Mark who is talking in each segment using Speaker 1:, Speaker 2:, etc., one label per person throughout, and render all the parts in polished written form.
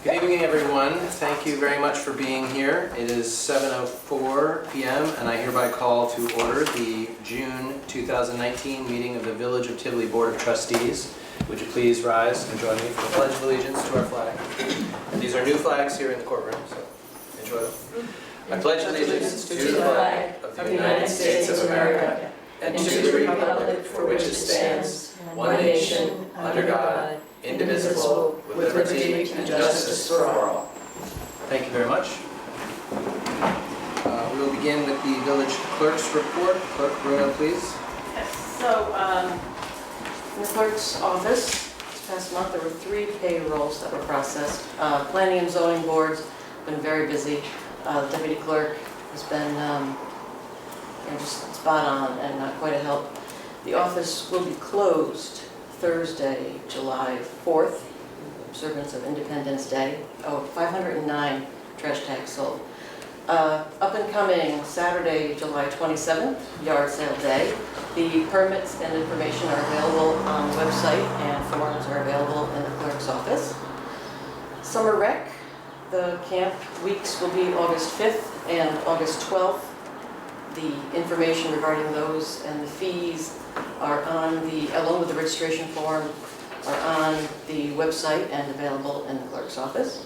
Speaker 1: Good evening, everyone. Thank you very much for being here. It is 7:04 p.m. and I hereby call to order the June 2019 meeting of the Village of Tivoli Board of Trustees. Would you please rise and join me for the Pledge of Allegiance to our flag? And these are new flags here in the courtroom, so enjoy them. I pledge allegiance to the flag of the United States of America and to the republic for which it stands, one nation, under God, indivisible, with liberty and justice for all. Thank you very much. We will begin with the village clerk's report. Clerk Bruno, please.
Speaker 2: Yes, so in the clerk's office, this past month there were 3 payrolls that were processed. Planning and zoning board's been very busy. The deputy clerk has been just spot on and not quite a help. The office will be closed Thursday, July 4th, observance of Independence Day. 509 trash tags sold. Up and coming Saturday, July 27th, yard sale day. The permits and information are available on the website and forms are available in the clerk's office. Summer rec, the camp weeks will be August 5th and August 12th. The information regarding those and the fees are along with the registration form, are on the website and available in the clerk's office.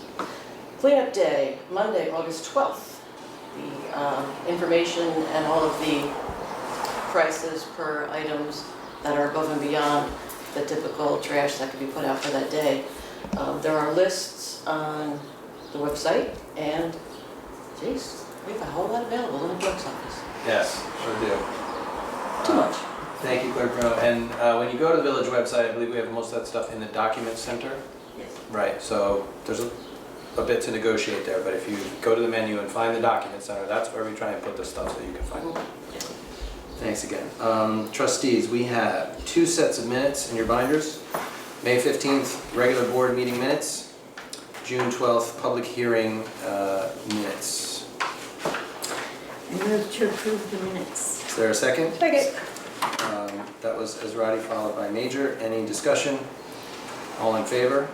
Speaker 2: Cleanup day, Monday, August 12th. The information and all of the prices per items that are above and beyond the typical trash that could be put out for that day. There are lists on the website and, geez, we have a whole lot available in the clerk's office.
Speaker 1: Yes, sure do.
Speaker 2: Too much.
Speaker 1: Thank you, Clerk Bruno. And when you go to the village website, I believe we have most of that stuff in the Documents Center.
Speaker 2: Yes.
Speaker 1: Right, so there's a bit to negotiate there, but if you go to the menu and find the Document Center, that's where we try and put the stuff so you can find it.
Speaker 2: Yes.
Speaker 1: Thanks again. Trustees, we have 2 sets of minutes in your binders. May 15th, regular board meeting minutes. June 12th, public hearing minutes.
Speaker 3: I move to approve the minutes.
Speaker 1: Is there a second?
Speaker 3: Second.
Speaker 1: That was Ezrati followed by Major. Any discussion? All in favor?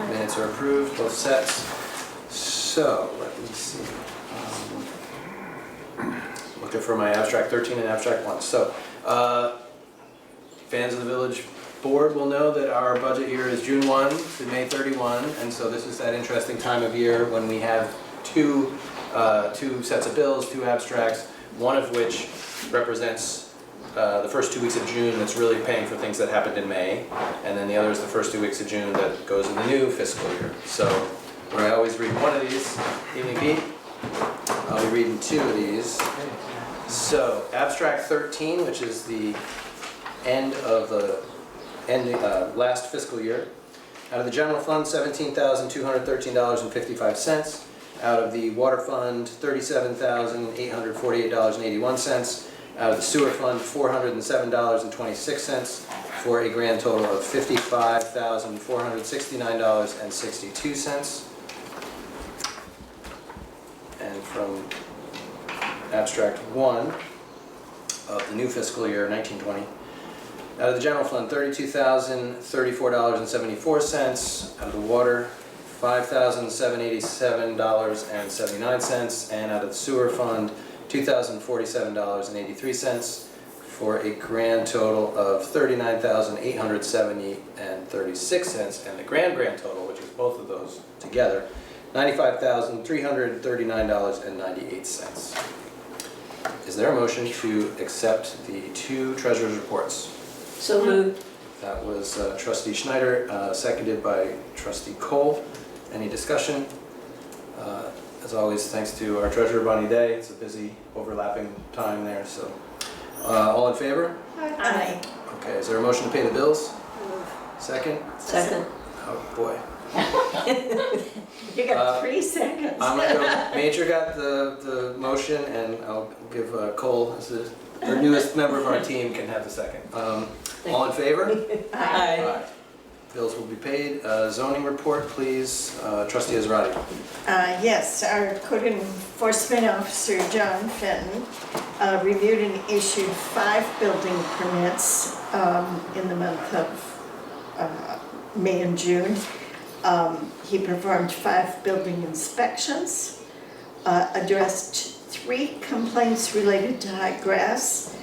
Speaker 1: Minutes are approved, both sets. So, let me see. Looking for my abstract 13 and abstract 1. So, fans of the village board will know that our budget year is June 1 to May 31, and so this is that interesting time of year when we have two sets of bills, 2 abstracts, one of which represents the first 2 weeks of June that's really paying for things that happened in May, and then the other is the first 2 weeks of June that goes in the new fiscal year. So, where I always read one of these, evening Pete, I'll be reading 2 of these. So, abstract 13, which is the end of the last fiscal year. Out of the general fund, $17,213.55. Out of the water fund, $37,848.81. Out of the sewer fund, $407.26, for a grand total of $55,469.62. And from abstract 1 of the new fiscal year, 1920, out of the general fund, $32,034.74. Out of the water, $5,787.79, and out of the sewer fund, $2,047.83, for a grand total of $39,870.36, and the grand total, which is both of those together, $95,339.98. Is there a motion to accept the 2 treasurer's reports?
Speaker 2: So moved.
Speaker 1: That was Trustee Schneider, seconded by Trustee Cole. Any discussion? As always, thanks to our treasurer, Bonnie Day. It's a busy, overlapping time there. So, all in favor?
Speaker 3: Aye.
Speaker 1: Okay, is there a motion to pay the bills? Second?
Speaker 2: Second.
Speaker 1: Oh, boy.
Speaker 3: You got 3 seconds.
Speaker 1: I'm going to go. Major got the motion, and I'll give Cole, as the newest member of our team, can have the second. All in favor?
Speaker 2: Aye.
Speaker 1: Bills will be paid. Zoning report, please. Trustee Ezrati.
Speaker 3: Yes, our code enforcement officer, John Fenton, reviewed and issued 5 building permits in the month of May and June. He performed 5 building inspections, addressed 3 complaints related to high grass,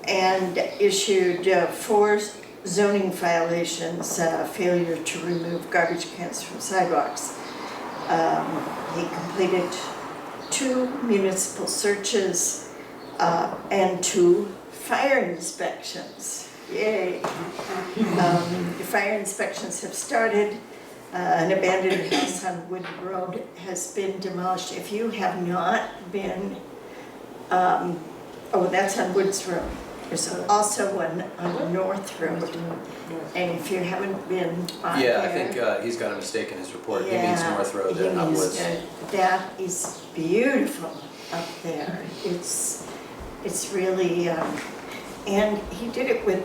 Speaker 3: and issued 4 zoning violations, failure to remove garbage cans from sidewalks. He completed 2 municipal searches and 2 fire inspections. Yay! The fire inspections have started. An abandoned house on Wood Road has been demolished. If you have not been, oh, that's on Woods Road. There's also one on North Road. And if you haven't been on
Speaker 1: Yeah, I
Speaker 3: there-
Speaker 1: think he's got a mistake in his report. He means North Road,
Speaker 3: he
Speaker 1: not
Speaker 3: means,
Speaker 1: Woods.
Speaker 3: that is beautiful up there. It's really, and he did it with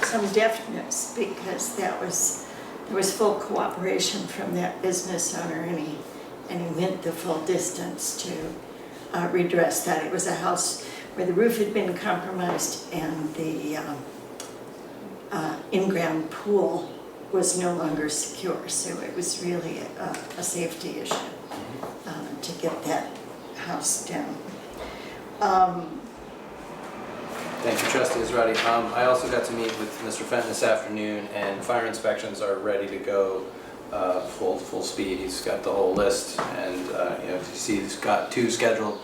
Speaker 3: some deftness because there was full cooperation from that business owner, and he went the full distance to redress that. It was a house where the roof had been compromised and the in-ground pool was no longer secure, so it was really a safety issue to get that house down.
Speaker 1: Thank you, Trustee Israedi. I also got to meet with Mr. Fenton this afternoon, and fire inspections are ready to go full speed. He's got the whole list, and you see he's got 2 scheduled.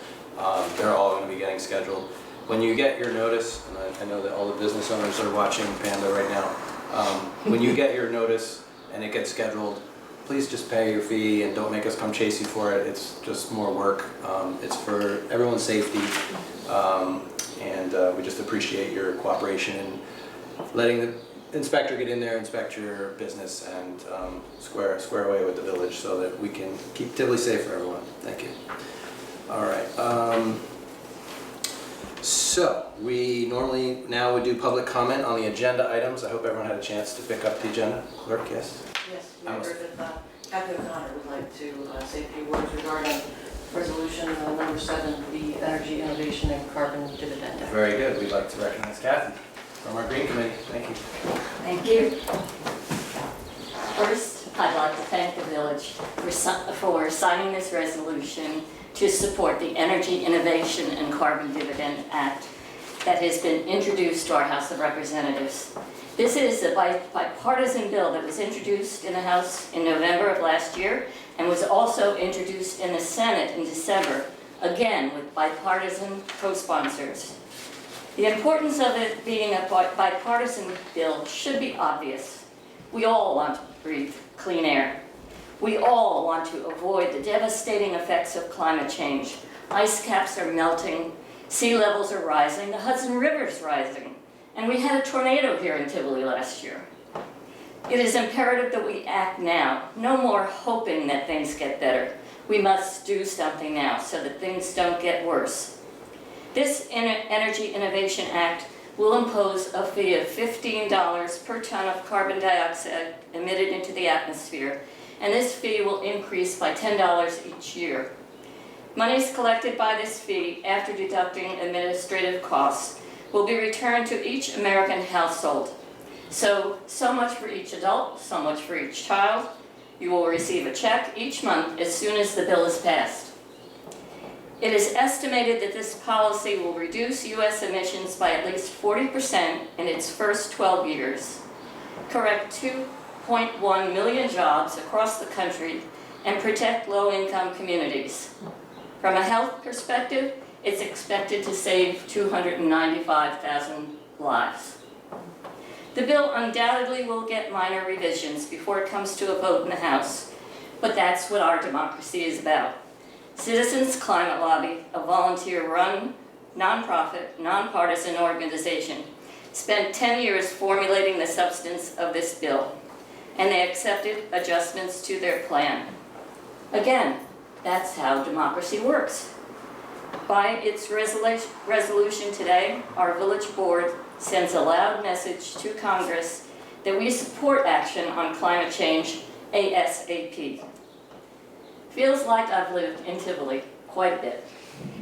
Speaker 1: They're all going to be getting scheduled. When you get your notice, and I know that all the business owners are watching Panda right now, when you get your notice and it gets scheduled, please just pay your fee and don't make us come chase you for it. It's just more work. It's for everyone's safety, and we just appreciate your cooperation in letting the inspector get in there, inspect your business, and square away with the village so that we can keep Tivoli safe for everyone. Thank you. All right. So we normally now would do public comment on the agenda items. I hope everyone had a chance to pick up the agenda. Clerk, yes?
Speaker 2: Yes, we heard that Kathy O'Connor would like to say a few words regarding resolution number 7, the Energy Innovation and Carbon Dividend Act.
Speaker 1: Very good. We'd like to recognize Kathy from our Green Committee. Thank you.
Speaker 4: Thank you. First, I'd like to thank the village for signing this resolution to support the Energy Innovation and Carbon Dividend Act that has been introduced to our House of Representatives. This is a bipartisan bill that was introduced in the House in November of last year and was also introduced in the Senate in December, again with bipartisan co-sponsors. The importance of it being a bipartisan bill should be obvious. We all want to breathe clean air. We all want to avoid the devastating effects of climate change. Ice caps are melting, sea levels are rising, the Hudson River's rising, and we had a tornado here in Tivoli last year. It is imperative that we act now, no more hoping that things get better. We must do something now so that things don't get worse. This Energy Innovation Act will impose a fee of $15 per ton of carbon dioxide emitted into the atmosphere, and this fee will increase by $10 each year. Monies collected by this fee, after deducting administrative costs, will be returned to each American household. So much for each adult, so much for each child. You will receive a check each month as soon as the bill is passed. It is estimated that this policy will reduce U.S. emissions by at least 40% in its first 12 years, correct 2.1 million jobs across the country, and protect low-income communities. From a health perspective, it's expected to save 295,000 lives. The bill undoubtedly will get minor revisions before it comes to a vote in the House, but that's what our democracy is about. Citizens Climate Lobby, a volunteer-run, nonprofit, nonpartisan organization, spent 10 years formulating the substance of this bill, and they accepted adjustments to their plan. Again, that's how democracy works. By its resolution today, our village board sends a loud message to Congress that we support action on climate change ASAP. Feels like I've lived in Tivoli quite a bit,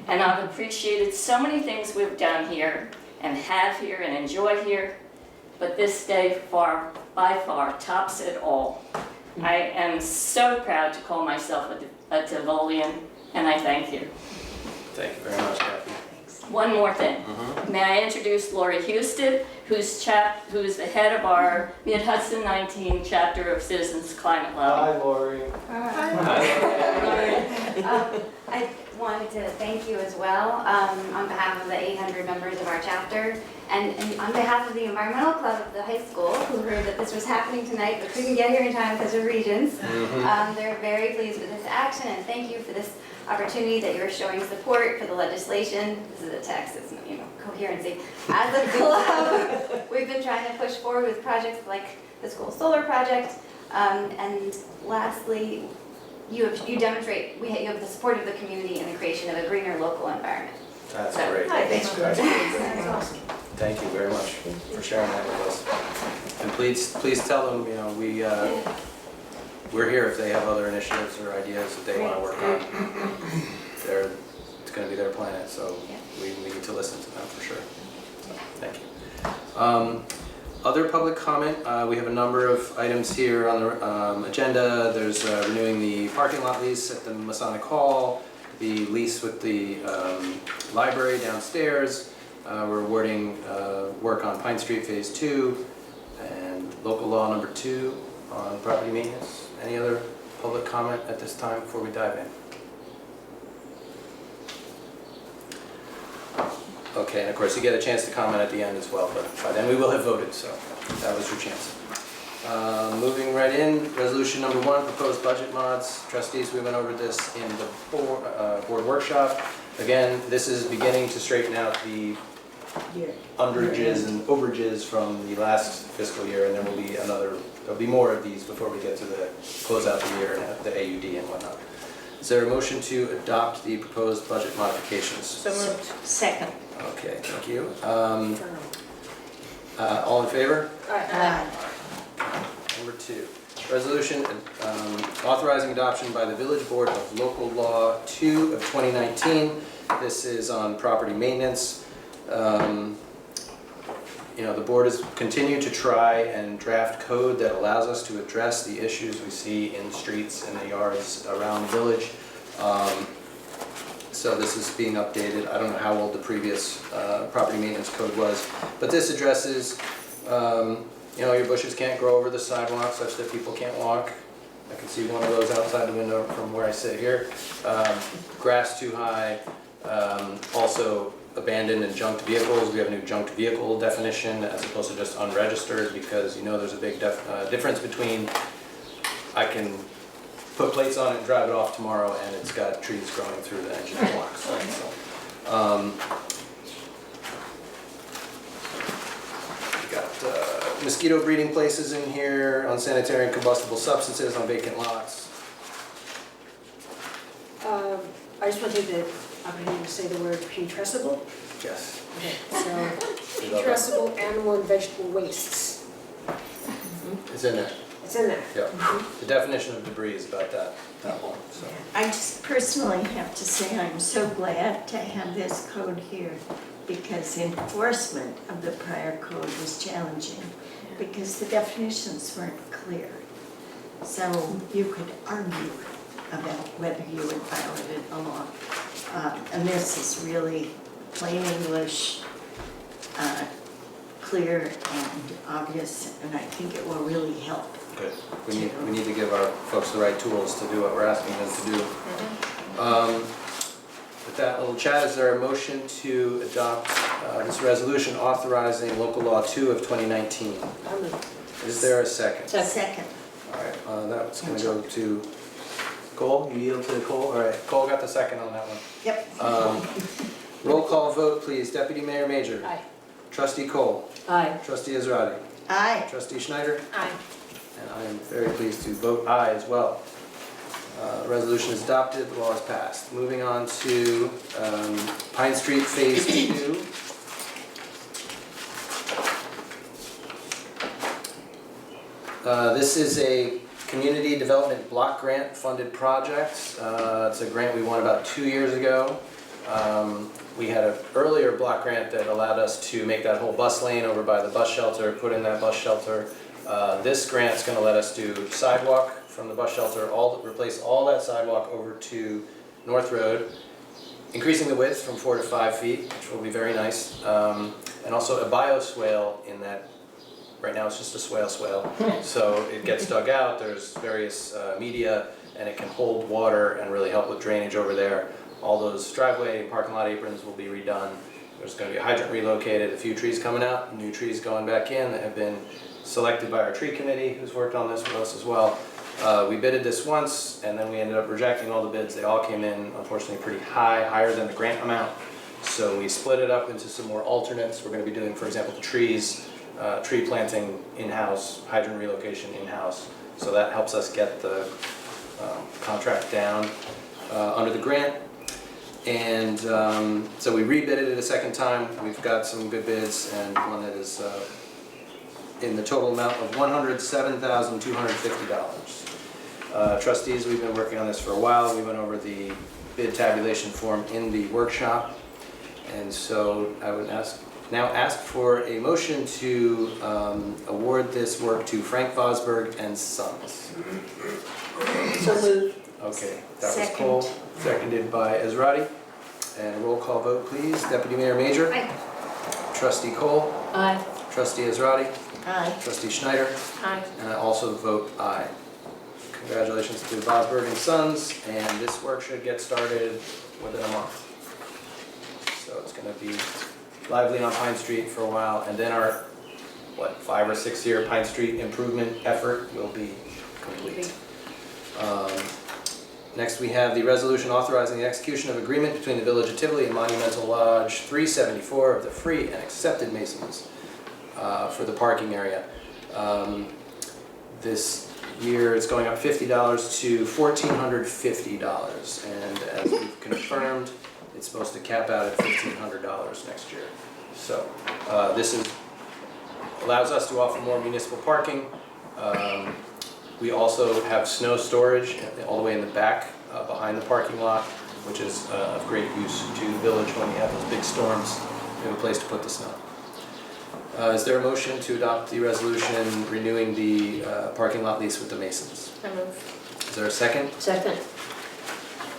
Speaker 4: and I've appreciated so many things we've done here and have here and enjoy here, but this day by far tops it all. I am so proud to call myself a Tivolian, and I thank you.
Speaker 1: Thank you very much, Kathy.
Speaker 4: One more thing. May I introduce Lori Houston, who's the head of our Mid-Hudson 19 chapter of Citizens Climate Lobby.
Speaker 1: Lori.
Speaker 5: I wanted to thank you as well on behalf of the 800 members of our chapter and on behalf of the Environmental Club of the high school who heard that this was happening tonight but couldn't get here in time because of regions. They're very pleased with this action and thank you for this opportunity that you're showing support for the legislation. This is a text, it's coherency. As a club, we've been trying to push forward with projects like the school solar project. And lastly, you demonstrate you have the support of the community in the creation of a greener local environment.
Speaker 1: That's
Speaker 5: So,
Speaker 1: great.
Speaker 2: Thanks.
Speaker 5: That's awesome.
Speaker 1: Thank you very much for sharing that with us. And please tell them, we're here if they have other initiatives or ideas that they want to work on. It's going to be their planet, so we need to listen to them for sure. So, thank you. Other public comment, we have a number of items here on the agenda. There's renewing the parking lot lease at the Masonic Hall, the lease with the library downstairs. We're awarding work on Pine Street Phase 2 and local law number 2 on property maintenance. Any other public comment at this time before we dive in? Okay, and of course you get a chance to comment at the end as well, but by then we will have voted, so that was your chance. Moving right in, resolution number 1, proposed budget mods. Trustees, we went over this in the board workshop. Again, this is beginning to straighten out the underages and overages from the last fiscal year, and there will be there'll be more of these before we get to the close out the year and the AUD and whatnot. Is there a motion to adopt the proposed budget modifications?
Speaker 3: So moved. Second.
Speaker 1: Okay, thank you. All in favor?
Speaker 3: Aye.
Speaker 1: Number 2, resolution authorizing adoption by the Village Board of Local Law 2 of 2019. This is on property maintenance. The board has continued to try and draft code that allows us to address the issues we see in streets and the yards around the village. So this is being updated. I don't know how old the previous property maintenance code was, but this addresses, your bushes can't grow over the sidewalk such that people can't walk. I can see one of those outside the window from where I sit here. Grass too high, also abandoned and junked vehicles. We have a new junked vehicle definition as opposed to just unregistered, because there's a big difference between I can put plates on it and drive it off tomorrow and it's got trees growing through the engine blocks. We got mosquito breeding places in here, unsanitary and combustible substances on vacant lots.
Speaker 6: I just want to take the opportunity to say the word putrescible.
Speaker 1: Yes.
Speaker 6: Okay, so putrescible animal and vegetable wastes.
Speaker 1: It's in there.
Speaker 6: It's in there.
Speaker 1: Yeah. The definition of debris is about that long. So.
Speaker 3: I just personally have to say I'm so glad to have this code here, because enforcement of the prior code was challenging because the definitions weren't clear. So you could argue about whether you had violated the law. And this is really plain English, clear and obvious, and I think it will really help.
Speaker 1: Good. We need to give our folks the right tools to do what we're asking them to do. With that little chat, is there a motion to adopt this resolution authorizing local law 2 of 2019? Is there a second?
Speaker 3: Second.
Speaker 1: All right, that's going to go to Cole. You yield to Cole? All right, Cole got the second on that one.
Speaker 3: Yep.
Speaker 1: Roll call vote, please. Deputy Mayor Major.
Speaker 6: Aye.
Speaker 1: Trustee Cole.
Speaker 6: Aye.
Speaker 1: Trustee Israedi.
Speaker 3: Aye.
Speaker 1: Trustee Schneider.
Speaker 6: Aye.
Speaker 1: And I am very pleased to vote aye as well. Resolution is adopted, the law is passed. Moving on to Pine Street Phase 2. This is a community development block grant funded project. It's a grant we won about 2 years ago. We had an earlier block grant that allowed us to make that whole bus lane over by the bus shelter, put in that bus shelter. This grant's gonna let us do sidewalk from the bus shelter, replace all that sidewalk over to North Road, increasing the width from 4 to 5 feet, which will be very nice. And also a bioswale in that, right now it's just a swale. So it gets dug out, there's various media, and it can hold water and really help with drainage over there. All those driveway and parking lot aprons will be redone. There's gonna be a hydrant relocated, a few trees coming out, new trees going back in that have been selected by our tree committee, who's worked on this with us as well. We bidded this once, and then we ended up rejecting all the bids. They all came in, unfortunately, pretty high, higher than the grant amount. So we split it up into some more alternates. We're gonna be doing, for example, the trees, tree planting in-house, hydrant relocation in-house. So that helps us get the contract down under the grant. And so we rebid it a second time. We've got some good bids and one that is in the total amount of $107,250. Trustees, we've been working on this for a while. We went over the bid tabulation form in the workshop. And so I would now ask for a motion to award this work to Frank Vosberg and Sons.
Speaker 6: So moved.
Speaker 1: Okay, that was Cole, seconded by Ezrati. And a roll call vote, please. Deputy Mayor Major?
Speaker 5: Aye.
Speaker 1: Trustee Cole?
Speaker 2: Aye.
Speaker 1: Trustee Ezrati?
Speaker 3: Aye.
Speaker 1: Trustee Schneider?
Speaker 2: Aye.
Speaker 1: And I also vote aye. Congratulations to Vosberg and Sons, and this work should get started within a month. So it's gonna be lively on Pine Street for a while, and then our, 5 or 6 year Pine Street improvement effort will be complete. Next, we have the resolution authorizing the execution of agreement between the Village of Tivoli and Monumental Lodge 374 of the Free and Accepted Masons for the parking area. This year it's going up $50 to $1,450, and as we've confirmed, it's supposed to cap out at $1,500 next year. So this allows us to offer more municipal parking. We also have snow storage all the way in the back, behind the parking lot, which is of great use to the village when we have those big storms. We have a place to put the snow. Is there a motion to adopt the resolution renewing the parking lot lease with the Masons?
Speaker 2: I move.
Speaker 1: Is there a second?
Speaker 6: Second.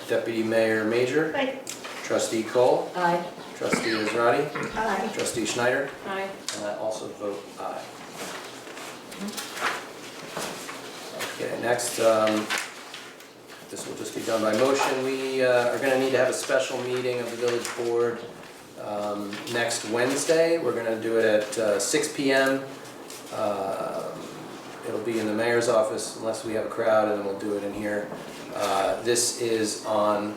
Speaker 1: Deputy Mayor Major?
Speaker 3: Aye.
Speaker 1: Trustee Cole?
Speaker 6: Aye.
Speaker 1: Trustee Ezrati?
Speaker 3: Aye.
Speaker 1: Trustee Schneider?
Speaker 2: Aye.
Speaker 1: And I also vote aye. Okay, next, this will just be done by motion. We are going to need to have a special meeting of the village board next Wednesday. We're going to do it at 6 p.m. It'll be in the mayor's office unless we have a crowd, and then we'll do it in here. This is on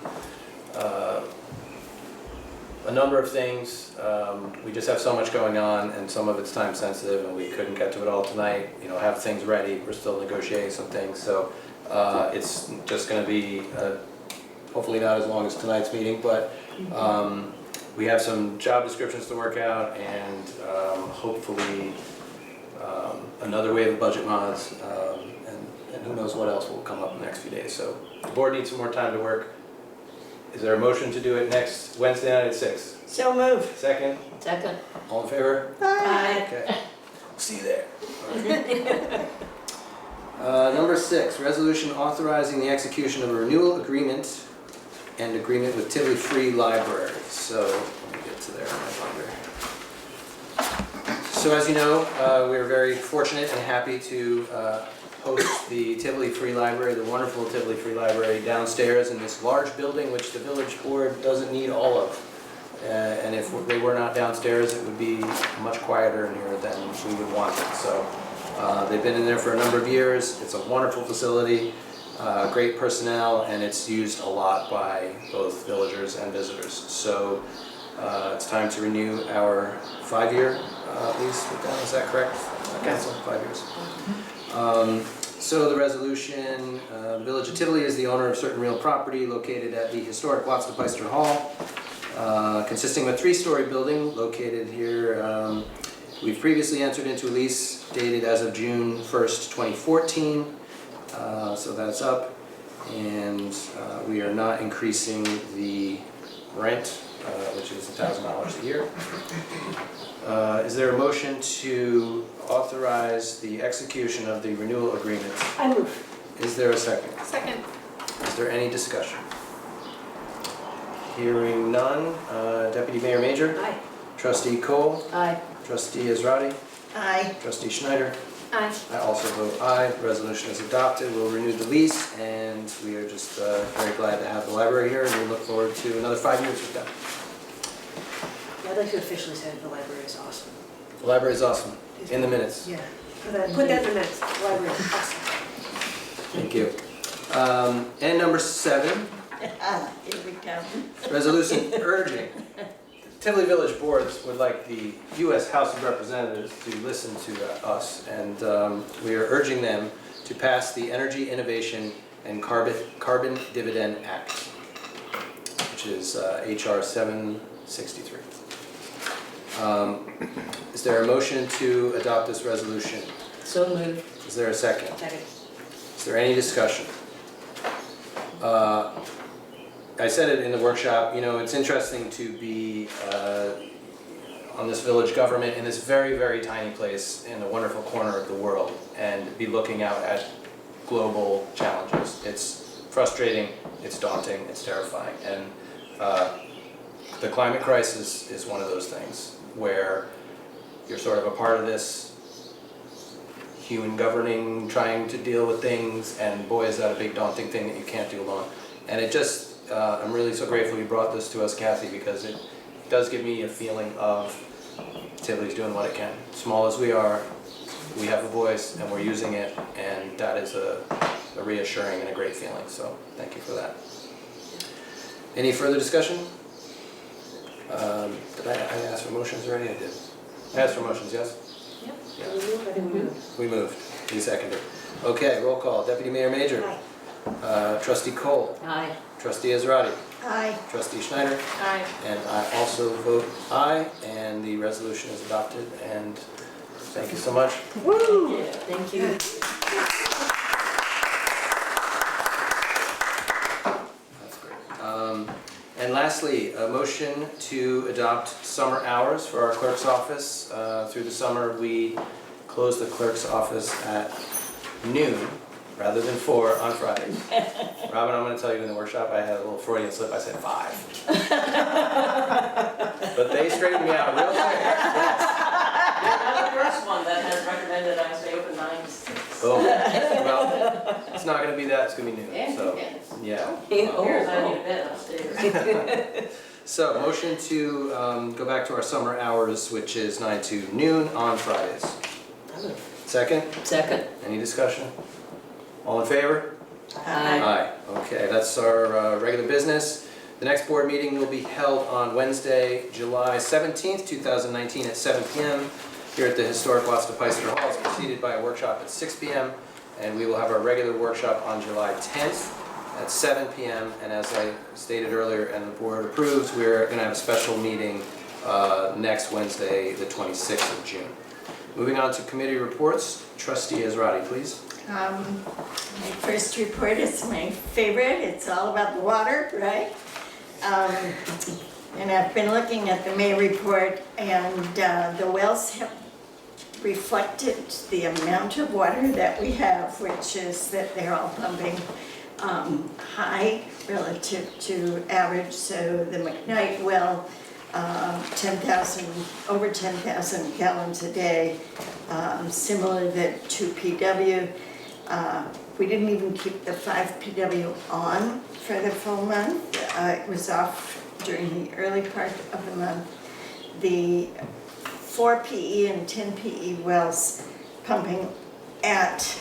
Speaker 1: a number of things. We just have so much going on, and some of it's time sensitive, and we couldn't get to it all tonight. Have things ready. We're still negotiating some things, so it's just going to be hopefully not as long as tonight's meeting, but we have some job descriptions to work out, and hopefully another wave of budget mods, and who knows what else will come up in the next few days. So the board needs some more time to work. Is there a motion to do it next Wednesday night at 6?
Speaker 3: So moved.
Speaker 1: Second?
Speaker 2: Second.
Speaker 1: All in favor?
Speaker 3: Aye.
Speaker 1: Okay. See you there. Number 6, resolution authorizing the execution of a renewal agreement and agreement with Tivoli Free Library. So, let me get to there on my binder. So as you know, we are very fortunate and happy to host the Tivoli Free Library, the wonderful Tivoli Free Library downstairs in this large building which the village board doesn't need all of. And if they were not downstairs, it would be much quieter in here than we would want it. So they've been in there for a number of years. It's a wonderful facility, great personnel, and it's used a lot by both villagers and visitors. So it's time to renew our 5-year lease with them. Is that correct, Council? 5 years. So the resolution, the Village of Tivoli is the owner of certain real property located at the historic Watsonpeister Hall, consisting of a 3-story building located here. We've previously entered into a lease dated as of June 1st, 2014, so that's up, and we are not increasing the rent, which is $1,000 a year. Is there a motion to authorize the execution of the renewal agreement.
Speaker 6: I move.
Speaker 1: Is there a second?
Speaker 7: Second.
Speaker 1: Is there any discussion? Hearing none. Deputy Mayor Major?
Speaker 6: Aye.
Speaker 1: Trustee Cole?
Speaker 6: Aye.
Speaker 1: Trustee Israedi?
Speaker 3: Aye.
Speaker 1: Trustee Schneider?
Speaker 7: Aye.
Speaker 1: I also vote aye. The resolution is adopted. We'll renew the lease, and we are just very glad to have the library here, and we look forward to another 5 years with them.
Speaker 6: Yeah, I'd like to officially say that the library is awesome.
Speaker 1: The library is awesome. In the minutes.
Speaker 6: Yeah. Put that in the minutes. The library is awesome.
Speaker 1: Thank you. And number 7,
Speaker 3: Here we go.
Speaker 1: resolution urging Tivoli Village boards would like the U.S. House of Representatives to listen to us, and we are urging them to pass the Energy Innovation and Carbon Dividend Act, which is H.R. 763. Is there a motion to adopt this resolution?
Speaker 2: So moved.
Speaker 1: Is there a second?
Speaker 6: Second.
Speaker 1: Is there any discussion? I said it in the workshop, you know, it's interesting to be on this village government in this very, very tiny place in a wonderful corner of the world and be looking out at global challenges. It's frustrating, it's daunting, it's terrifying. And the climate crisis is one of those things where you're sort of a part of this human governing, trying to deal with things, and boy, is that a big daunting thing that you can't do alone. And it just, I'm really so grateful you brought this to us, Kathy, because it does give me a feeling of Tivoli's doing what it can. Small as we are, we have a voice and we're using it, and that is a reassuring and a great feeling, so thank you for that. Any further discussion? Did I ask for motions already? I did. I asked for motions, yes?
Speaker 6: Yep.
Speaker 1: Yeah.
Speaker 6: I think we moved.
Speaker 1: We moved. You seconded. Okay, roll call. Deputy Mayor Major.
Speaker 6: Aye.
Speaker 1: Trustee Cole.
Speaker 2: Aye.
Speaker 1: Trustee Israedi.
Speaker 3: Aye.
Speaker 1: Trustee Schneider.
Speaker 7: Aye.
Speaker 1: And I also vote aye, and the resolution is adopted, and thank you so much.
Speaker 6: Woo!
Speaker 2: Thank you.
Speaker 1: That's great. And lastly, a motion to adopt summer hours for our clerk's office. Through the summer, we close the clerk's office at noon rather than 4 on Fridays. Robin, I'm going to tell you in the workshop, I had a little Freudian slip. I said 5. But they straightened me out real quick. Yes.
Speaker 2: I'm the first one that has recommended I stay open 9 to 6.
Speaker 1: Oh, well, it's not going to be that. It's going to be noon.
Speaker 2: Yeah,
Speaker 1: So,
Speaker 2: yes.
Speaker 1: yeah.
Speaker 2: Here's, I need a bed upstairs.
Speaker 1: So, motion to go back to our summer hours, which is 9 to noon on Fridays.
Speaker 6: I move.
Speaker 1: Second?
Speaker 2: Second.
Speaker 1: Any discussion? All in favor?
Speaker 2: Aye.
Speaker 1: Aye. Okay, that's our regular business. The next board meeting will be held on Wednesday, July 17th, 2019 at 7 p.m. here at the historic Watts-de-Peister Hall. It's preceded by a workshop at 6 p.m. and we will have our regular workshop on July 10th at 7 p.m. And as I stated earlier and the board approves, we're going to have a special meeting next Wednesday, the 26th of June. Moving on to committee reports, Trustee Israedi, please.
Speaker 3: My first report is my favorite. It's all about the water, right? And I've been looking at the May report, and the wells have reflected the amount of water that we have, which is that they're all pumping high relative to average. So the McKnight well, over 10,000 gallons a day. Similar to PW. We didn't even keep the 5 PW on for the full month. It was off during the early part of the month. The 4 PE and 10 PE wells pumping at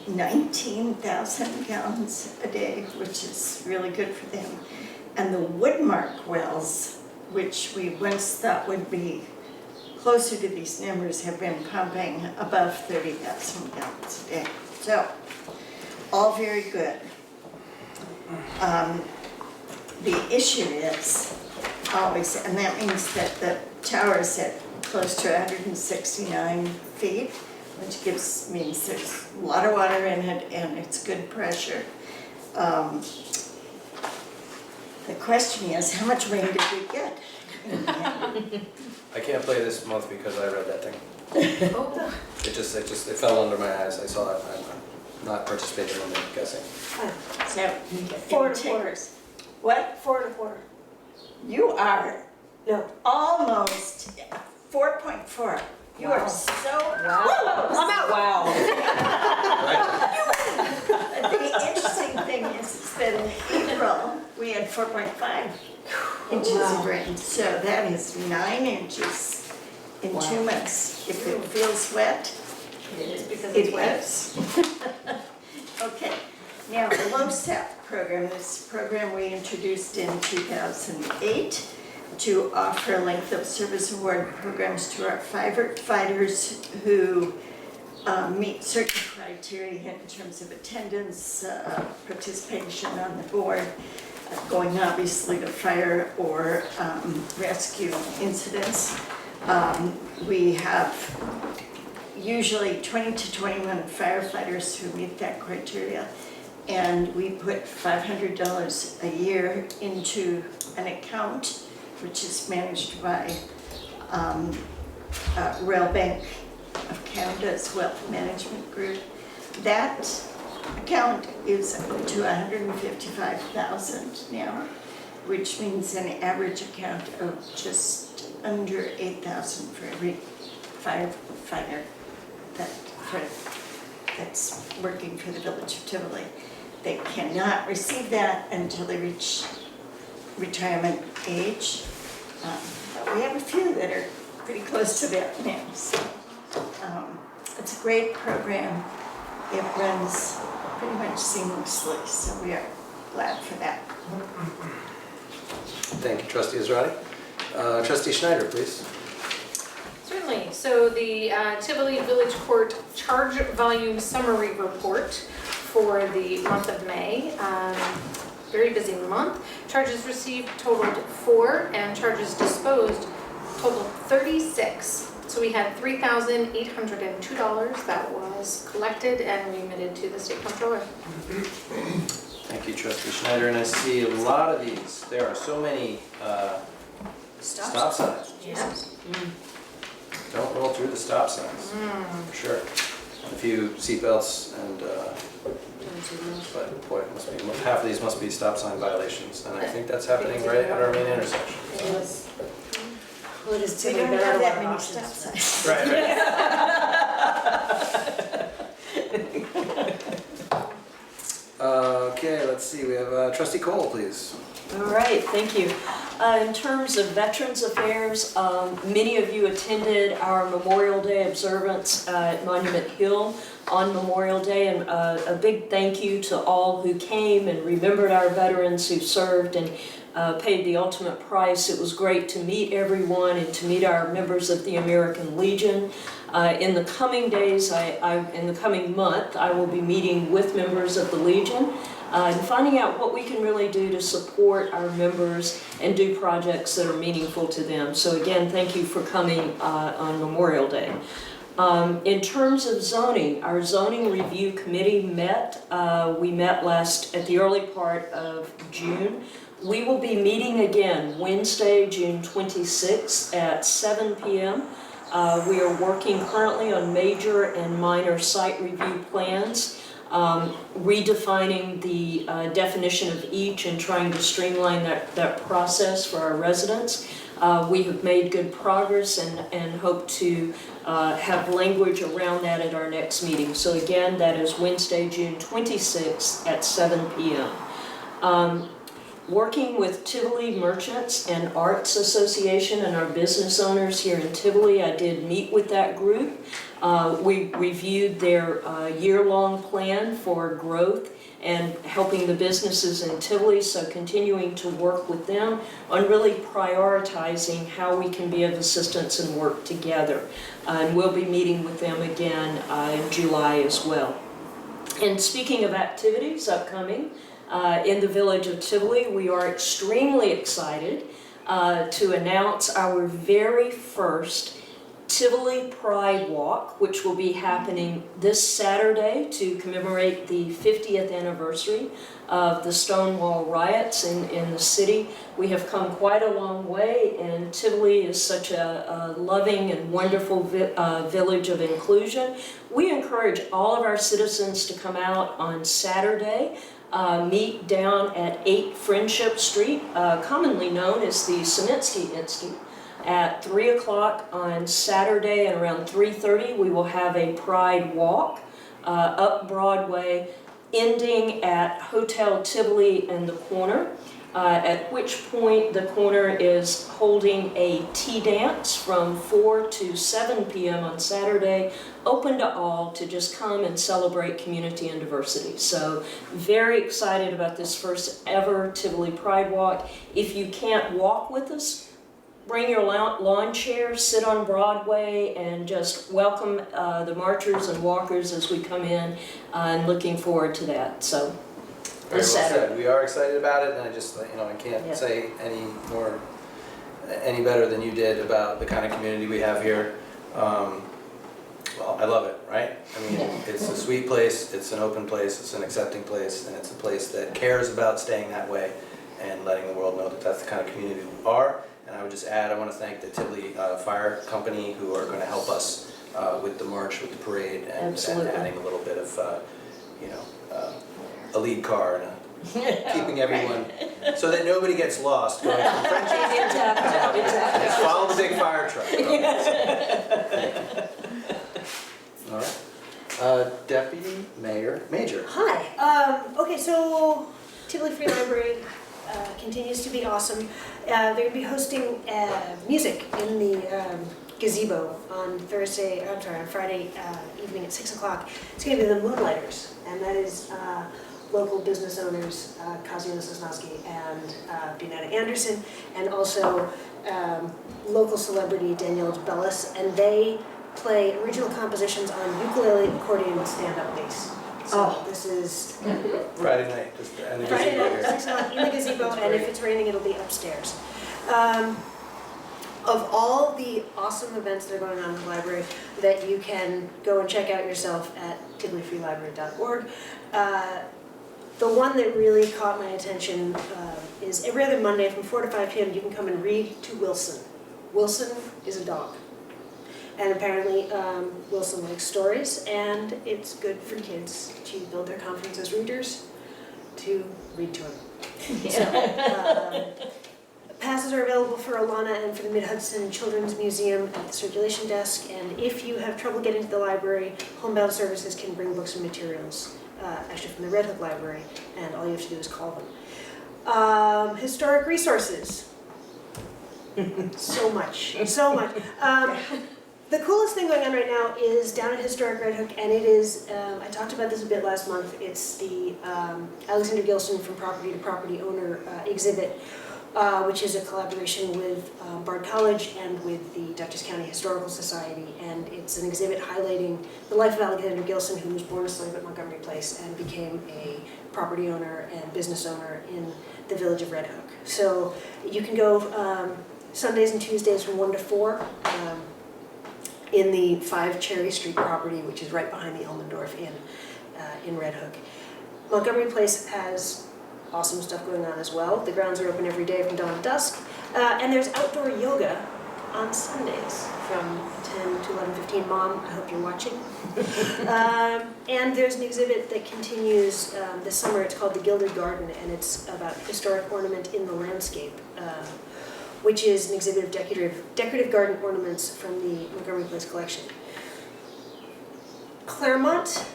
Speaker 3: 19,000 gallons a day, which is really good for them. And the Woodmark wells, which we once thought would be closer to these numbers, have been pumping above 30,000 gallons a day. So, all very good. The issue is always, and that means that the tower is at close to 169 feet, which means there's a lot of water in it and it's good pressure. The question is, how much rain did we get?
Speaker 1: I can't play this month because I read that thing.
Speaker 6: Oh,
Speaker 1: It fell under my eyes. I saw it. I'm not participating in the guessing.
Speaker 3: So,
Speaker 6: 4
Speaker 3: any
Speaker 6: and a quarter.
Speaker 3: takers? What?
Speaker 6: 4 and a quarter.
Speaker 3: You are
Speaker 6: No.
Speaker 3: almost 4.4. You are so close.
Speaker 6: I'm out.
Speaker 7: Wow.
Speaker 3: The interesting thing is that in April, we had 4.5 inches of rain. So that is 9 inches in 2 months. If it feels wet,
Speaker 6: It's because
Speaker 3: it
Speaker 6: it's wet.
Speaker 3: is. Okay, now the LoSAP program, this program we introduced in 2008 to offer length of service award programs to our firefighters who meet certain criteria in terms of attendance, participation on the board, going obviously to fire or rescue incidents. We have usually 20 to 21 firefighters who meet that criteria, and we put $500 a year into an account which is managed by Royal Bank of Canada's Wealth Management Group. That account is up to $155,000 now, which means an average account of just under $8,000 for every firefighter that's working for the Village of Tivoli. They cannot receive that until they reach retirement age. But we have a few that are pretty close to that now. So, it's a great program. It runs pretty much seamlessly, so we are glad for that.
Speaker 1: Thank you, Trustee Israedi. Trustee Schneider, please.
Speaker 8: Certainly. So the Tivoli Village Court Charge Volume Summary Report for the month of May. Very busy month. Charges received totaled 4 and charges disposed totaled 36. So we had $3,802 that was collected and remitted to the State Comptroller.
Speaker 1: Thank you, Trustee Schneider. And I see a lot of these. There are so many stop signs.
Speaker 8: Yes.
Speaker 1: Don't roll through the stop signs, for sure. A few seatbelts and, but boy, it must be, half of these must be stop sign violations. And I think that's happening right at our main intersection. So.
Speaker 6: Yes. Well, it is
Speaker 3: We
Speaker 6: typically
Speaker 3: don't
Speaker 6: better
Speaker 3: have that
Speaker 6: than
Speaker 3: many
Speaker 6: options.
Speaker 3: stop signs.
Speaker 1: Right. Okay, let's see. We have Trustee Cole, please.
Speaker 7: All right, thank you. In terms of Veterans Affairs, many of you attended our Memorial Day observance at Monument Hill on Memorial Day, and a big thank you to all who came and remembered our veterans who served and paid the ultimate price. It was great to meet everyone and to meet our members of the American Legion. In the coming days, in the coming month, I will be meeting with members of the Legion and finding out what we can really do to support our members and do projects that are meaningful to them. So again, thank you for coming on Memorial Day. In terms of zoning, our zoning review committee met. We met at the early part of June. We will be meeting again Wednesday, June 26th at 7 p.m. We are working currently on major and minor site review plans, redefining the definition of each and trying to streamline that process for our residents. We have made good progress and hope to have language around that at our next meeting. So again, that is Wednesday, June 26th at 7 p.m. Working with Tivoli Merchants and Arts Association and our business owners here in Tivoli, I did meet with that group. We reviewed their year-long plan for growth and helping the businesses in Tivoli, so continuing to work with them on really prioritizing how we can be of assistance and work together. And we'll be meeting with them again in July as well. And speaking of activities upcoming, in the village of Tivoli, we are extremely excited to announce our very first Tivoli Pride Walk, which will be happening this Saturday to commemorate the 50th anniversary of the Stonewall riots in the city. We have come quite a long way, and Tivoli is such a loving and wonderful village of inclusion. We encourage all of our citizens to come out on Saturday, meet down at 8 Friendship Street, commonly known as the Saminsky Institute. At 3 o'clock on Saturday and around 3:30, we will have a Pride Walk up Broadway, ending at Hotel Tivoli and the Corner, at which point the Corner is holding a tea dance from 4 to 7 p.m. on Saturday, open to all to just come and celebrate community and diversity. So very excited about this first ever Tivoli Pride Walk. If you can't walk with us, bring your lawn chair, sit on Broadway, and just welcome the marchers and walkers as we come in, and looking forward to that. So,
Speaker 1: Very well
Speaker 7: Saturday.
Speaker 1: said. We are excited about it, and I just, I can't
Speaker 7: Yeah.
Speaker 1: say any better than you did about the kind of community we have here. Well, I love it, right? I mean, it's a sweet place, it's an open place, it's an accepting place, and it's a place that cares about staying that way and letting the world know that that's the kind of community we are. And I would just add, I want to thank the Tivoli Fire Company, who are going to help us with the march, with the parade, and adding a little bit of, a lead car and keeping everyone, so that nobody gets lost going from Friendship
Speaker 7: Exactly.
Speaker 1: Just follow the big fire truck. All right. Deputy Major.
Speaker 6: Hi. Okay, so Tivoli Free Library continues to be awesome. They're going to be hosting music in the gazebo on Friday evening at 6 o'clock. It's going to be the Moonlighters, and that is local business owners, Kazuya Sosnowski and Binetta Anderson, and also local celebrity Danielle Bellis, and they play original compositions on ukulele, accordion, and stand-up bass. So this is
Speaker 1: Friday night, just and the
Speaker 6: Friday
Speaker 1: gazebo
Speaker 6: night,
Speaker 1: here.
Speaker 6: 6 o'clock in the gazebo, and if it's raining, it'll be upstairs. Of all the awesome events that are going on in the library that you can go and check out yourself at tivolifreelibrary.org, the one that really caught my attention is every other Monday from 4 to 5 p.m. you can come and read to Wilson. Wilson is a dog. And apparently Wilson likes stories, and it's good for kids to build their confidence as readers, to read to him. So, passes are available for Alana and for the Mid-Hudson Children's Museum at the circulation desk, and if you have trouble getting to the library, Homebound Services can bring books and materials, actually from the Red Hook Library, and all you have to do is call them. Historic resources. So much. The coolest thing going on right now is down at Historic Red Hook, and it is, I talked about this a bit last month, it's the Alexander Gilson from Property to Property Owner exhibit, which is a collaboration with Bard College and with the Dutchess County Historical Society, and it's an exhibit highlighting the life of Alexander Gilson, who was born a slave at Montgomery Place and became a property owner and business owner in the village of Red Hook. So you can go Sundays and Tuesdays from 1 to 4. In the 5 Cherry Street property, which is right behind the Elmendorf Inn in Red Hook. Montgomery Place has awesome stuff going on as well. The grounds are open every day from dawn to dusk. And there's outdoor yoga on Sundays from 10 to 11:15. Mom, I hope you're watching. And there's an exhibit that continues this summer. It's called The Gilded Garden, and it's about historic ornament in the landscape, which is an exhibit of decorative garden ornaments from the Montgomery Place collection. Claremont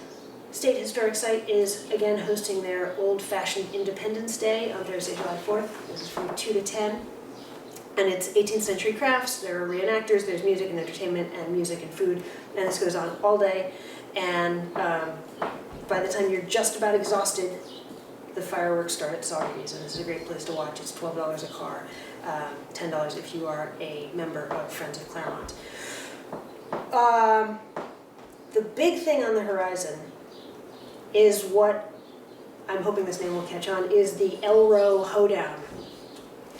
Speaker 6: State Historic Site is again hosting their old-fashioned Independence Day on Thursday, July 4th. This is from 2 to 10. And it's 18th century crafts, there are reenactors, there's music and entertainment and music and food, and this goes on all day. And by the time you're just about exhausted, the fireworks start at Saugerties, and this is a great place to watch. It's $12 a car, $10 if you are a member of Friends of Claremont. The big thing on the horizon is what I'm hoping this name will catch on, is the Elrow Hoedown.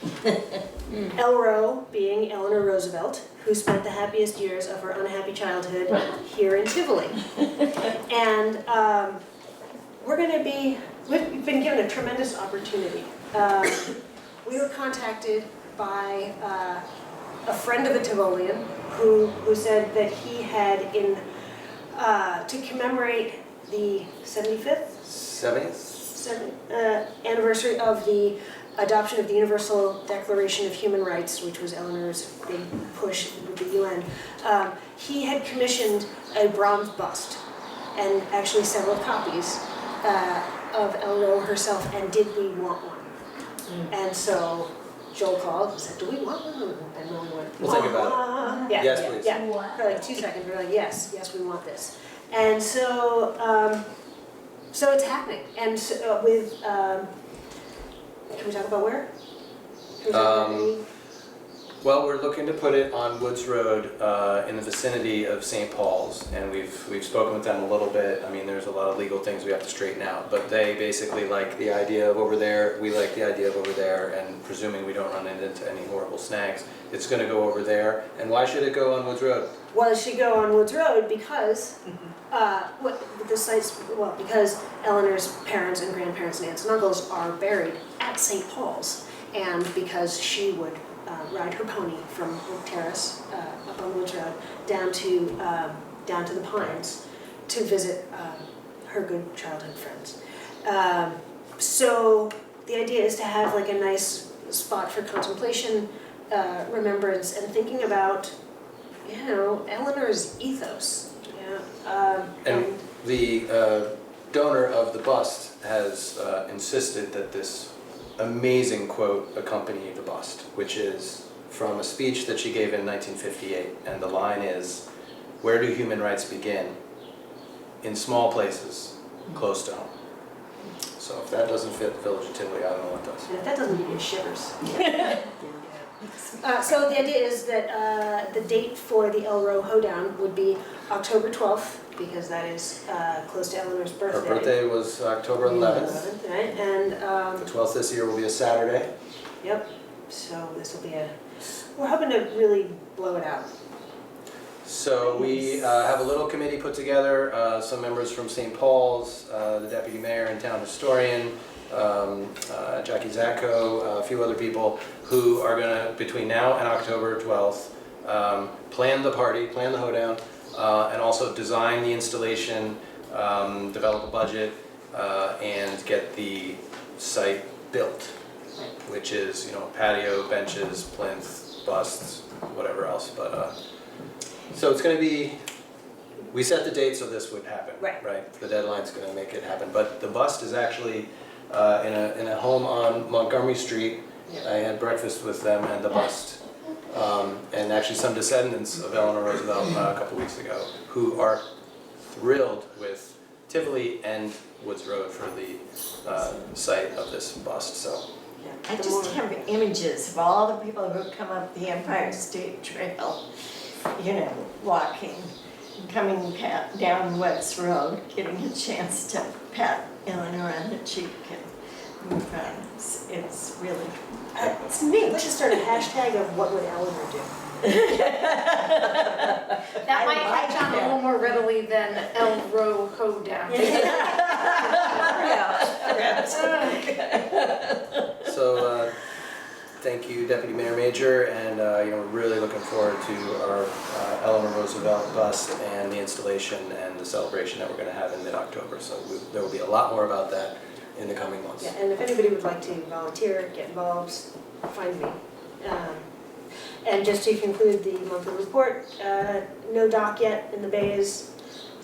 Speaker 6: Elro being Eleanor Roosevelt, who spent the happiest years of her unhappy childhood here in Tivoli. And we've been given a tremendous opportunity. We were contacted by a friend of a Tivolian who said that he had to commemorate the 75th
Speaker 1: 70th?
Speaker 6: Anniversary of the adoption of the Universal Declaration of Human Rights, which was Eleanor's big push with the UN. He had commissioned a bronze bust, and actually several copies of Eleanor herself, and did we want one? And so Joel called and said, do we want one? And then we went,
Speaker 1: We'll think about
Speaker 6: it. Yeah,
Speaker 1: Yes,
Speaker 6: yeah,
Speaker 1: please.
Speaker 6: Yeah, for like 2 seconds, we were like, yes, we want this. And so, so it's happening. And so, can we talk about where? Can we talk about any?
Speaker 1: Well, we're looking to put it on Woods Road in the vicinity of St. Paul's, and we've spoken with them a little bit. I mean, there's a lot of legal things we have to straighten out, but they basically like the idea of over there, we like the idea of over there, and presuming we don't run into any horrible snags, it's going to go over there. And why should it go on Woods Road?
Speaker 6: Well, it should go on Woods Road because, because Eleanor's parents and grandparents and aunts and uncles are buried at St. Paul's, and because she would ride her pony from Oak Terrace up on Woods Road down to the Pines to visit her good childhood friends. So the idea is to have like a nice spot for contemplation, remembrance, and thinking about, you know, Eleanor's ethos. Yeah.
Speaker 1: And the donor of the bust has insisted that this amazing quote accompany the bust, which is from a speech that she gave in 1958, and the line is, "Where do human rights begin? In small places, close to home." So if that doesn't fit the Village of Tivoli, I don't know what does.
Speaker 6: And if that doesn't give you shivers. So the idea is that the date for the Elro Hoedown would be October 12th, because that is close to Eleanor's birthday.
Speaker 1: Her birthday was October 11th.
Speaker 6: Right, and
Speaker 1: The 12th this year will be a Saturday.
Speaker 6: yep, so this will be we're hoping to really blow it out.
Speaker 1: So we have a little committee put together, some members from St. Paul's, the deputy mayor and town historian, Jackie Zacco, a few other people who are going to, between now and October 12th, plan the party, plan the hoedown, and also design the installation, develop a budget, and get the site built, which is, you know, patio, benches, plinth, busts, whatever else. But so it's going to be, we set the date so this would happen,
Speaker 6: Right.
Speaker 1: The deadline's going to make it happen. But the bust is actually in a home on Montgomery Street. I had breakfast with them and the bust. And actually some descendants of Eleanor Roosevelt a couple weeks ago who are thrilled with Tivoli and Woods Road for the site of this bust. So
Speaker 3: I just have images of all the people who come up the Empire State Trail, you know, walking, coming down Woods Road, getting a chance to pat Eleanor on the cheek and move on. It's really, it's neat.
Speaker 6: Let's just start a hashtag of what would Eleanor do.
Speaker 8: That might catch on a little more readily than Elro Hoedown.
Speaker 1: So thank you, Deputy Mayor Major, and you know, we're really looking forward to our Eleanor Roosevelt bust and the installation and the celebration that we're going to have in mid-October. So there will be a lot more about that in the coming months.
Speaker 6: Yeah, and if anybody would like to volunteer, get involved, find me. And just to conclude the monthly report, no dock yet in the bays.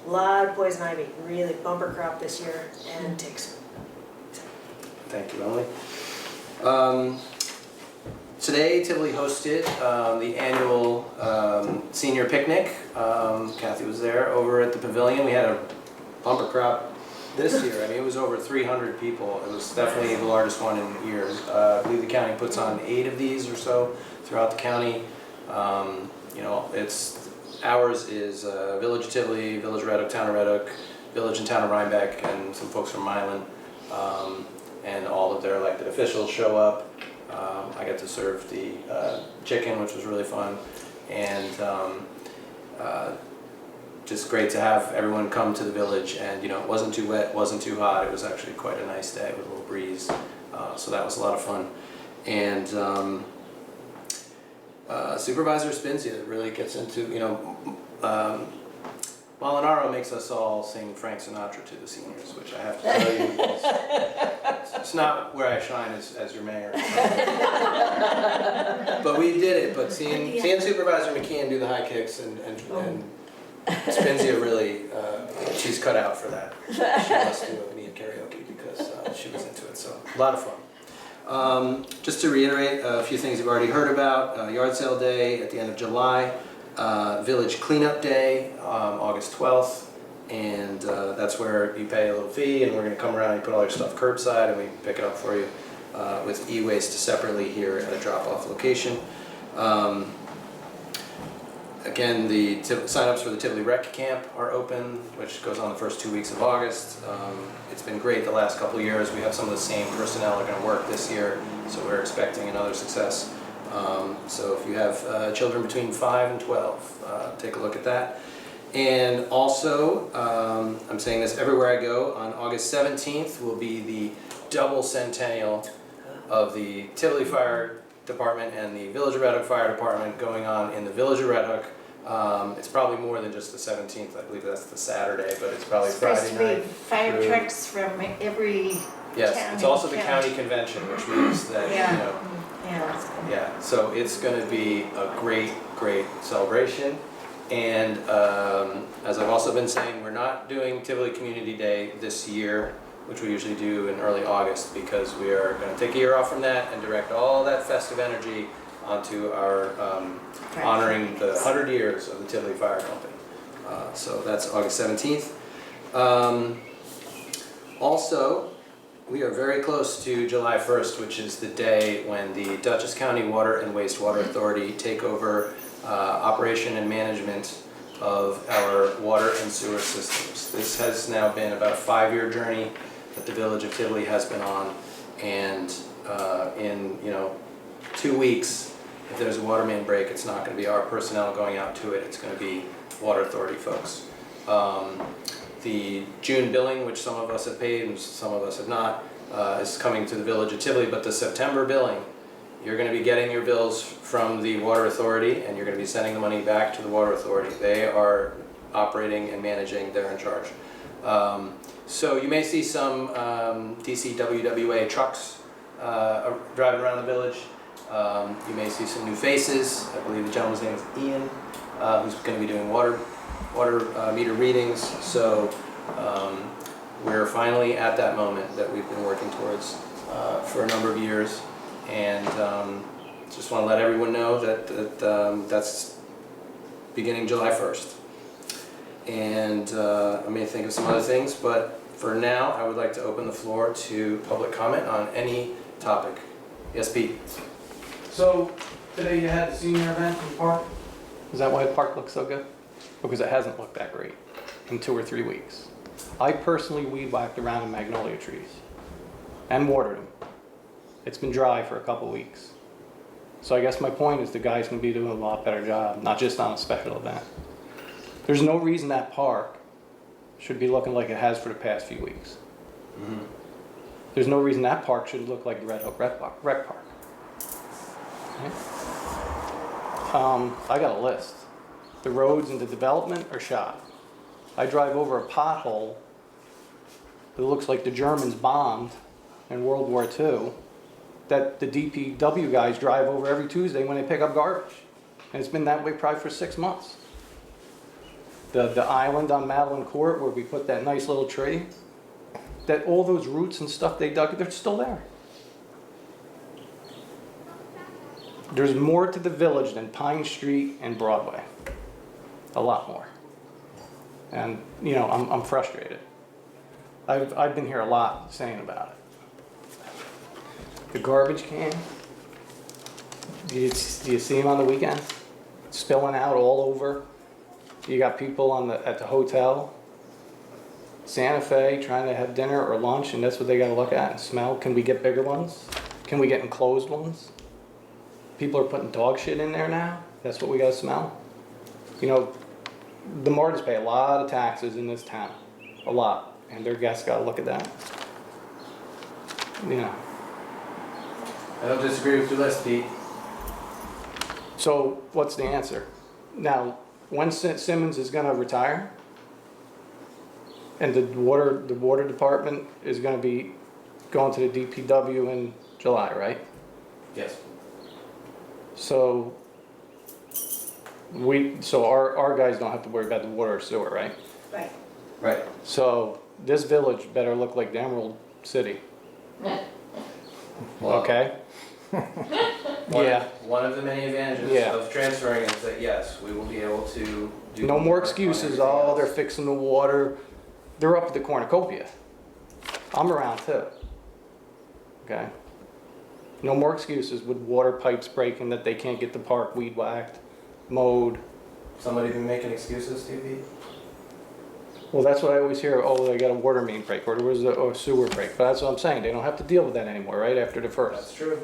Speaker 6: A lot of poison ivy, really bumper crop this year, and ticks.
Speaker 1: Thank you, Emily. Today, Tivoli hosted the annual senior picnic. Kathy was there over at the pavilion. We had a bumper crop this year. I mean, it was over 300 people. It was definitely the largest one in years. I believe the county puts on 8 of these or so throughout the county. You know, ours is Village of Tivoli, Village of Red Oak, Town of Red Oak, Village and Town of Rhinebeck, and some folks from Milan. And all of their elected officials show up. I got to serve the chicken, which was really fun, and just great to have everyone come to the village. And it wasn't too wet, wasn't too hot. It was actually quite a nice day with a little breeze, so that was a lot of fun. And Supervisor Spinzia really gets into, Molinaro makes us all sing Frank Sinatra to the seniors, which I have to tell you, it's not where I shine as your mayor. But we did it, but seeing Supervisor McKeon do the high kicks and Spinzia really, she's cut out for that. She must do me in karaoke because she was into it, so a lot of fun. Just to reiterate a few things you've already heard about, Yard Sale Day at the end of July, Village Cleanup Day, August 12th, and that's where you pay a little fee and we're going to come around and put all your stuff curbside and we pick it up for you with e-waste separately here at a drop-off location. Again, the sign-ups for the Tivoli Rec Camp are open, which goes on the first 2 weeks of August. It's been great the last couple of years. We have some of the same personnel are going to work this year, so we're expecting another success. So if you have children between 5 and 12, take a look at that. And also, I'm saying this everywhere I go, on August 17th will be the double centennial of the Tivoli Fire Department and the Village of Red Hook Fire Department going on in the Village of Red Hook. It's probably more than just the 17th, I believe that's the Saturday, but it's probably Friday night.
Speaker 3: Fire trucks from every
Speaker 1: Yes,
Speaker 3: county.
Speaker 1: it's also the county convention, which means that, yeah, so it's going to be a great, great celebration. And as I've also been saying, we're not doing Tivoli Community Day this year, which we usually do in early August, because we are going to take a year off from that and direct all that festive energy onto our honoring the 100 years of the Tivoli Fire Company. So that's August 17th. Also, we are very close to July 1st, which is the day when the Dutchess County Water and Wastewater Authority take over operation and management of our water and sewer systems. This has now been about a 5-year journey that the Village of Tivoli has been on, and in 2 weeks, if there's a water main break, it's not going to be our personnel going out to it, it's going to be Water Authority folks. The June billing, which some of us have paid and some of us have not, is coming to the Village of Tivoli, but the September billing, you're going to be getting your bills from the Water Authority and you're going to be sending the money back to the Water Authority. They are operating and managing, they're in charge. So you may see some DCWWA trucks driving around the village. You may see some new faces. I believe the gentleman's name is Ian, who's going to be doing water meter readings. So we're finally at that moment that we've been working towards for a number of years. And just want to let everyone know that that's beginning July 1st. And I may think of some other things, but for now I would like to open the floor to public comment on any topic. Yes, Pete?
Speaker 9: So, today you had the senior event in the park? Is that why the park looks so good? Because it hasn't looked that great in 2 or 3 weeks. I personally weed whacked around the magnolia trees and watered them. It's been dry for a couple weeks. So I guess my point is the guy's gonna be doing a lot better job, not just on a special event. There's no reason that park should be looking like it has for the past few weeks.
Speaker 1: Mm-hmm.
Speaker 9: There's no reason that park should look like the Red Hook Rec Park. Okay? I got a list. The roads and the development are shot. I drive over a pothole that looks like the Germans bombed in World War II, that the DPW guys drive over every Tuesday when they pick up garbage. And it's been that way probably for 6 months. The island on Madeline Court where we put that nice little tree, that all those roots and stuff they dug, they're still there. There's more to the village than Pine Street and Broadway. A lot more. And, I'm frustrated. I've been here a lot saying about it. The garbage can, do you see them on the weekend? Spilling out all over. You got people at the hotel, Santa Fe, trying to have dinner or lunch, and that's what they got to look at and smell. Can we get bigger ones? Can we get enclosed ones? People are putting dog shit in there now, that's what we gotta smell? You know, the Martins pay a lot of taxes in this town, a lot, and their guests gotta look at that. You know,
Speaker 1: I don't disagree with your list, Pete.
Speaker 9: so what's the answer? Now, when Simmons is gonna retire, and the water department is gonna be going to the DPW in July, right?
Speaker 1: Yes.
Speaker 9: So our guys don't have to worry about the water or sewer, right?
Speaker 3: Right.
Speaker 1: Right.
Speaker 9: So this village better look like the Emerald City,
Speaker 1: Well,
Speaker 9: okay?
Speaker 1: One-
Speaker 9: Yeah.
Speaker 1: One of the many advantages
Speaker 9: Yeah.
Speaker 1: of transferring is that, yes, we will be able to do.
Speaker 9: No more
Speaker 1: work on
Speaker 9: excuses,
Speaker 1: everything
Speaker 9: oh, they're
Speaker 1: else.
Speaker 9: fixing the water. They're up at the cornucopia. I'm around too. Okay? No more excuses with water pipes breaking that they can't get the park weed whacked, mowed.
Speaker 1: Somebody been making excuses, to you, Pete?
Speaker 9: Well, that's what I always hear, oh, they got a water main break, or there was a sewer break. But that's what I'm saying, they don't have to deal with that anymore, right, after the first,
Speaker 1: That's true.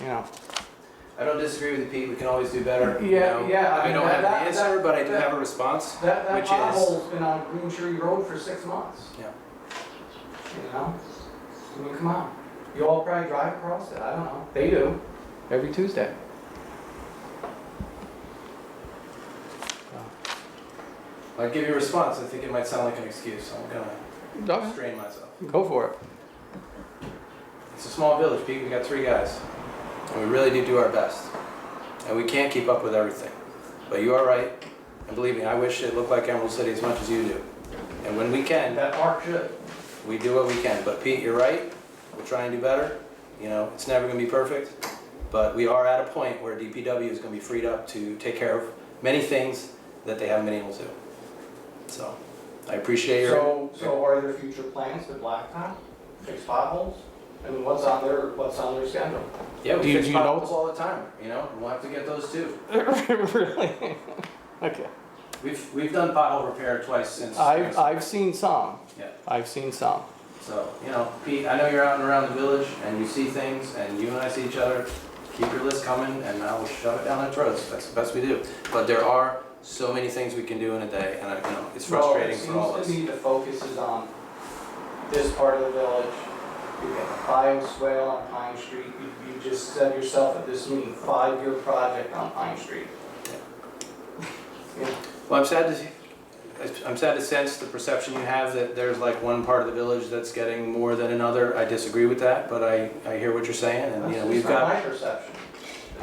Speaker 9: you know?
Speaker 1: I don't disagree with you, Pete, we can always do better. you
Speaker 9: Yeah,
Speaker 1: know.
Speaker 9: yeah, I
Speaker 1: I
Speaker 9: mean,
Speaker 1: don't have
Speaker 9: that-
Speaker 1: an answer, but I do
Speaker 9: that-
Speaker 1: have a response,
Speaker 9: That
Speaker 1: which is,
Speaker 9: pothole's been on Green Tree Road for 6 months.
Speaker 1: Yeah.
Speaker 9: You know? I mean, come on. You all probably drive across it, I don't know. They do, every Tuesday.
Speaker 1: I'll give you a response, I think it might sound like an excuse, I'm gonna
Speaker 9: Okay,
Speaker 1: restrain myself.
Speaker 9: go for it.
Speaker 1: It's a small village, Pete, we got 3 guys, and we really do our best. And we can't keep up with everything. But you are right, and believe me, I wish it looked like Emerald City as much as you do. And when we can,
Speaker 9: That park should.
Speaker 1: we do what we can. But Pete, you're right, we'll try and do better. You know, it's never gonna be perfect, but we are at a point where DPW is gonna be freed up to take care of many things that they haven't been able to. So, I appreciate your.
Speaker 9: So are there future plans to blacktop, fix potholes? I mean, what's on their schedule?
Speaker 1: Yeah,
Speaker 9: Do
Speaker 1: we
Speaker 9: you-
Speaker 1: fix
Speaker 9: do you know-
Speaker 1: potholes all the time, you know, and we'll have to get those too.
Speaker 9: Really? Okay.
Speaker 1: We've done pothole repair twice since.
Speaker 9: I've seen some.
Speaker 1: Yeah.
Speaker 9: I've seen some.
Speaker 1: So, you know, Pete, I know you're out and around the village and you see things and you and I see each other. Keep your list coming and I will shove it down their throats. That's the best we do. But there are so many things we can do in a day and you know, it's frustrating for all of us.
Speaker 9: Well, it seems to me the focus is on this part of the village. You got a bioswale on Pine Street. You just said yourself at this meeting, 5-year project on Pine Street. Yeah.
Speaker 1: Well, I'm sad to sense the perception you have that there's like one part of the village that's getting more than another. I disagree with that, but I hear what you're saying and you know, we've
Speaker 9: That's not
Speaker 1: got.
Speaker 9: my perception.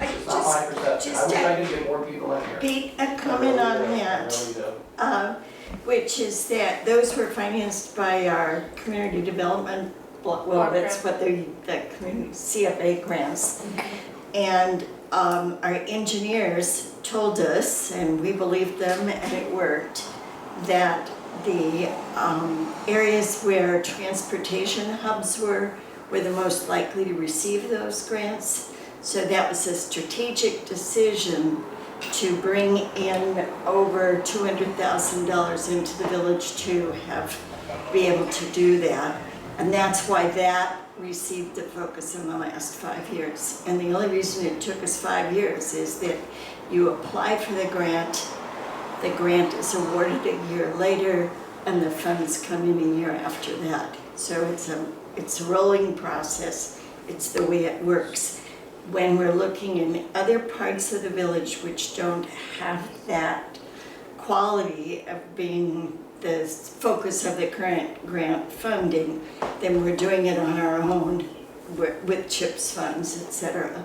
Speaker 3: I
Speaker 9: It's not my perception. I
Speaker 3: just
Speaker 9: wish I
Speaker 3: have-
Speaker 9: could get more people in here.
Speaker 3: Pete, a comment on that.
Speaker 9: I really do.
Speaker 3: Which is that those were financed by our community development, well, that's what the community CFA grants. And our engineers told us, and we believed them and it worked, that the areas where transportation hubs were the most likely to receive those grants. So that was a strategic decision to bring in over $200,000 into the village to be able to do that. And that's why that received the focus in the last 5 years. And the only reason it took us 5 years is that you apply for the grant is awarded a year later, and the funds come in a year after that. So it's a rolling process, it's the way it works. When we're looking in other parts of the village which don't have that quality of being the focus of the current grant funding, then we're doing it on our own with CHIPS funds, etc.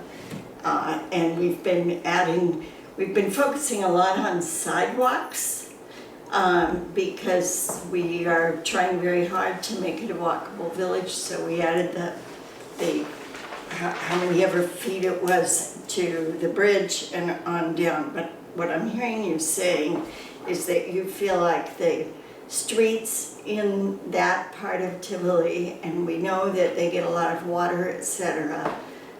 Speaker 3: And we've been focusing a lot on sidewalks because we are trying very hard to make it a walkable village. So we added how many ever feet it was to the bridge and on down. But what I'm hearing you saying is that you feel like the streets in that part of Tivoli, and we know that they get a lot of water, etc.,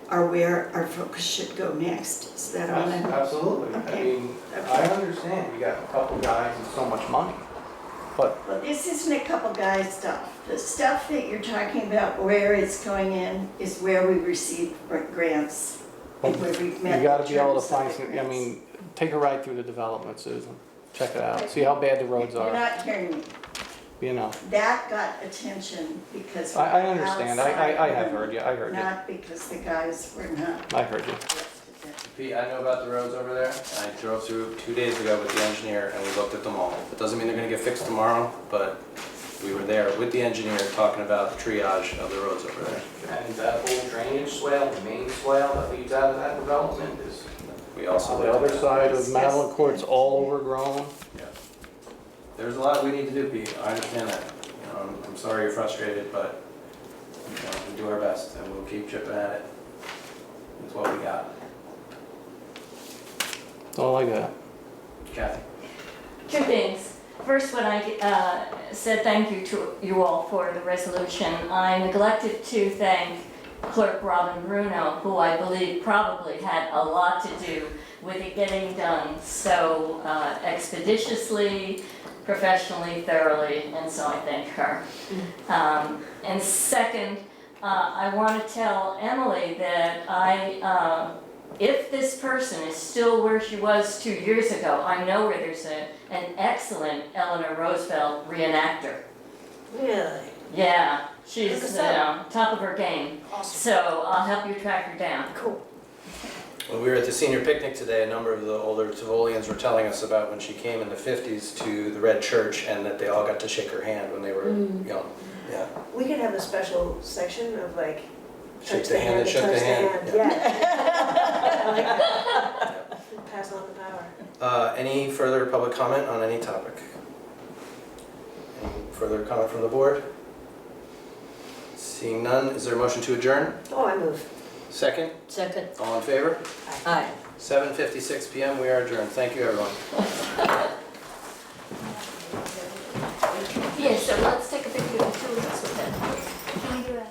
Speaker 3: are where our focus should go next. Is that on it?
Speaker 9: Absolutely. I
Speaker 3: Okay.
Speaker 9: mean, I understand, you got a couple guys and so much money. But
Speaker 3: Well, this isn't a couple guys stuff. The stuff that you're talking about, where it's going in, is where we receive grants. And where we've met
Speaker 9: you gotta
Speaker 3: the
Speaker 9: be able to
Speaker 3: terms of
Speaker 9: find
Speaker 3: the
Speaker 9: some, I
Speaker 3: grants.
Speaker 9: mean, take a ride through the development, Susan. Check it out, see how bad the roads
Speaker 3: You're
Speaker 9: are,
Speaker 3: not hearing me.
Speaker 9: you know.
Speaker 3: That got attention because.
Speaker 9: I understand, I
Speaker 3: outside
Speaker 9: have heard you, I heard you,
Speaker 3: Not because the guys were not
Speaker 9: I heard you.
Speaker 3: arrested.
Speaker 1: Pete, I know about the roads over there. I drove through 2 days ago with the engineer and we looked at them all. It doesn't mean they're gonna get fixed tomorrow, but we were there with the engineer talking about the triage of the roads over there.
Speaker 9: And that whole drainage swale, the main swale that leads out of that development is
Speaker 1: We also
Speaker 9: on the
Speaker 1: looked at
Speaker 9: other
Speaker 1: that.
Speaker 9: side of Madeline Court's all overgrown.
Speaker 1: There's a lot we need to do, Pete. I understand that. You know, I'm sorry you're frustrated, but you know, we do our best and we'll keep chipping at it. That's what we got.
Speaker 9: That's all I got.
Speaker 1: Kathy?
Speaker 4: 2 things. First, when I said thank you to you all for the resolution, I neglected to thank Clerk Robin Bruno, who I believe probably had a lot to do with it getting done so expeditiously, professionally, thoroughly, and so I thank her. And second, I want to tell Emily that if this person is still where she was 2 years ago, I know where there's an excellent Eleanor Roosevelt reenactor.
Speaker 6: Really?
Speaker 4: Yeah, she's
Speaker 6: Look us up.
Speaker 4: top of her game.
Speaker 6: Awesome.
Speaker 4: So I'll help you track her down.
Speaker 6: Cool.
Speaker 1: When we were at the senior picnic today, a number of the older Tivolians were telling us about when she came in the 50s to the Red Church and that they all got to shake her hand when they were young. Yeah.
Speaker 6: We could have a special section of like,
Speaker 1: Shake
Speaker 6: touch
Speaker 1: the hand that shook
Speaker 6: touch
Speaker 1: the hand.
Speaker 6: Yeah. I like that. Pass on the power.
Speaker 1: Any further public comment on any topic? Any further comment from the board? Seeing none, is there a motion to adjourn?
Speaker 6: Oh, I move.
Speaker 1: Second?
Speaker 7: Second.
Speaker 1: All in favor?
Speaker 7: Aye.
Speaker 1: 7:56 PM, we are adjourned. Thank you, everyone.
Speaker 4: Yeah, so let's take a picture of the two of us with that.
Speaker 5: Can we do a